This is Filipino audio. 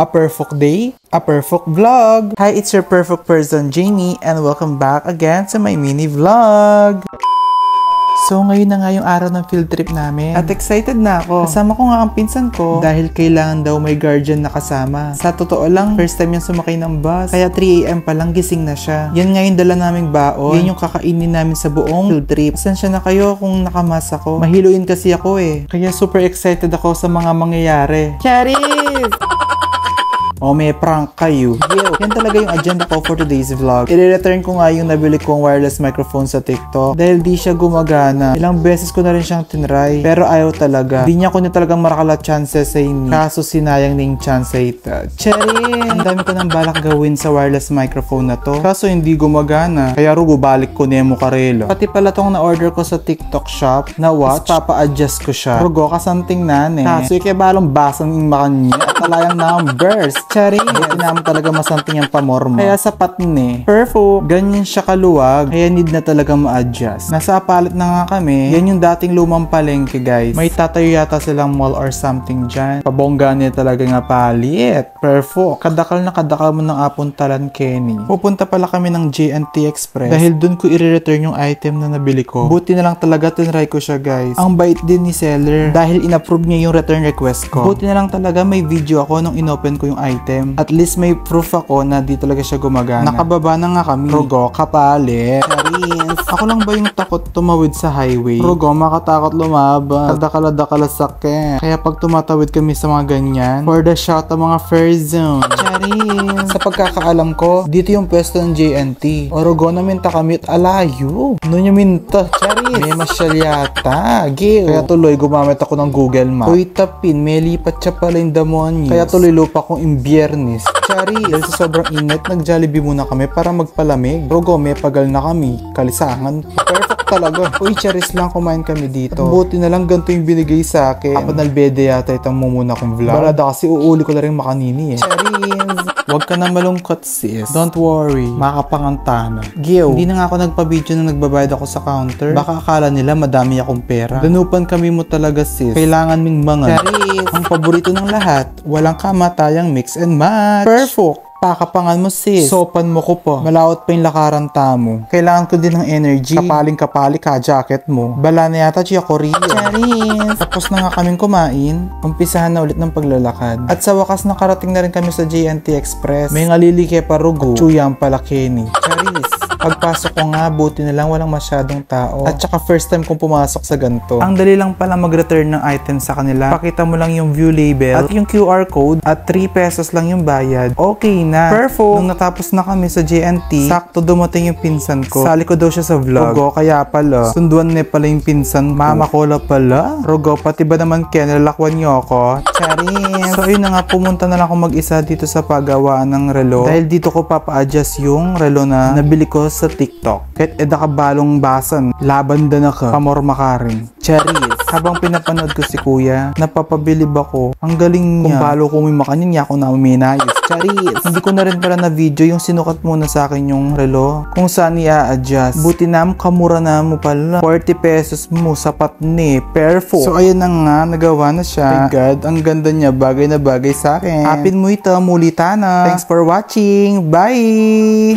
A perfect day, a perfect vlog. Hi, it's your perfect person, Jamie, and welcome back again to my mini vlog. So, ngayon na nga yung araw ng field trip namin. At excited na ako. Kasama ko nga ang pinsan ko dahil kailangan daw may guardian na kasama. Sa totoo lang, first time yung sumakay ng bus. Kaya 3 AM pa lang gising na siya. Yan nga yung dala naming baon. Yan yung kakainin namin sa buong field trip. Pasensya na kayo kung nakamas ako. Mahiluin kasi ako eh. Kaya super excited ako sa mga mangyayari. Charis! O may prank kayo. Yan talaga yung agenda ko for today's vlog. I-return ko nga yung nabili kong wireless microphone sa TikTok dahil di siya gumagana. Ilang beses ko na rin siyang tinry pero ayaw talaga. Di niya ko na talagang marakala chances sa ini. Kaso sinayang na yung chance sa ito. Charin! Ang dami ko nang balak gawin sa wireless microphone na to. Kaso hindi gumagana. Kaya rugo balik ko Nemo Karelo. Pati pala tong na-order ko sa TikTok shop na watch. Papa-adjust ko siya. Rugo kasanting nane. Kaso ikibalong basang yung makanya at talayang numbers. Charing, buti naman talaga masanting yung pamorma. Kaya sapat ni. Perfect. Ganyan siya kaluwag. Kaya need na talaga ma-adjust. Nasa palit na nga kami. Yan yung dating lumang palengke, guys. May tatayo yata silang mall or something dyan. Pabongga niya talaga nga palit. Perfect. Kadakal na kadakal mo ng apuntalan, Kenny. Pupunta pala kami ng J&T Express. Dahil dun ko i-return yung item na nabili ko. Buti na lang talaga tinry ko siya, guys. Ang bait din ni seller. Dahil in-approve niya yung return request ko. Buti na lang talaga may video ako nung inopen ko yung item. At least may proof ako na di talaga siya gumagana. Nakababa na nga kami. Rugo, kapalit. Charis. Ako lang ba yung takot tumawid sa highway? Rugo, makatakot lumaban. Kadakala-dakala sakit. Kaya pag tumatawid kami sa mga ganyan, for the shot ang mga fair zone. Charis. Sa pagkakaalam ko, dito yung pwesto ng J&T. O Rugo, naminta kami at alayo. Noon yung minta. Charis. May masyal yata. Gil. Kaya tuloy gumamit ako ng Google Map. Uy, tapin. May lipat siya pala yung demonyos. Kaya tuloy lupa kong biyernes. Chari, dahil sa sobrang init, nag-Jollibee muna kami para magpalamig. Rogo, may pagal na kami. Kalisangan. Perfect talaga. Uy, charis lang kumain kami dito. Buti na lang ganito yung binigay sa akin. Apat nalbede yata itong mumuna kong vlog. Balada kasi uuli ko na rin makanini eh. Charis! Huwag ka na malungkot sis. Don't worry. Makapangantana. Gio, hindi na nga ako nagpa-video nung nagbabayad ako sa counter. Baka akala nila madami akong pera. Danupan kami mo talaga sis. Kailangan ming mga. Charis! Ang paborito ng lahat. Walang kamatayang mix and match. Perfect. Pakapangan mo sis. Sopan mo ko po. Malawot pa yung lakaran tamo. Kailangan ko din ng energy. Kapaling-kapali ka jacket mo. Bala na yata siya Korea. Charis! Tapos na nga kaming kumain. Umpisahan na ulit ng paglalakad. At sa wakas nakarating na rin kami sa J&T Express. May ngalilike pa Rugo. Chuyang pala Kenny. Charis! Pagpasok ko nga, buti na lang walang masyadong tao. At saka first time kong pumasok sa ganito. Ang dali lang pala mag-return ng item sa kanila. Pakita mo lang yung view label at yung QR code at 3 pesos lang yung bayad. Okay na. Perfect. Nung natapos na kami sa J&T, sakto dumating yung pinsan ko. Sali ko daw siya sa vlog. Rogo, kaya pala. Sunduan niya pala yung pinsan ko. Mama ko pala. Rogo, pati ba naman Ken, lalakwan niyo ako? Charis! So yun na nga, pumunta na lang ako mag-isa dito sa paggawaan ng relo. Dahil dito ko papa-adjust yung relo na nabili ko sa TikTok. Kahit edakabalong basan, laban na ka, pamorma ka rin. Charis! Habang pinapanood ko si kuya, napapabilib ako. Ang galing niya. Kung balo ko may makanya ako na minayos. Charis! Hindi ko na rin pala na video yung sinukat muna sa akin yung relo. Kung saan i-adjust. Buti na kamura na mo pala. 40 pesos mo, sapat ni. Perfect! So ayun na nga, nagawa na siya. My God, ang ganda niya. Bagay na bagay sa akin. Apin mo ito, mulita na. Thanks for watching. Bye!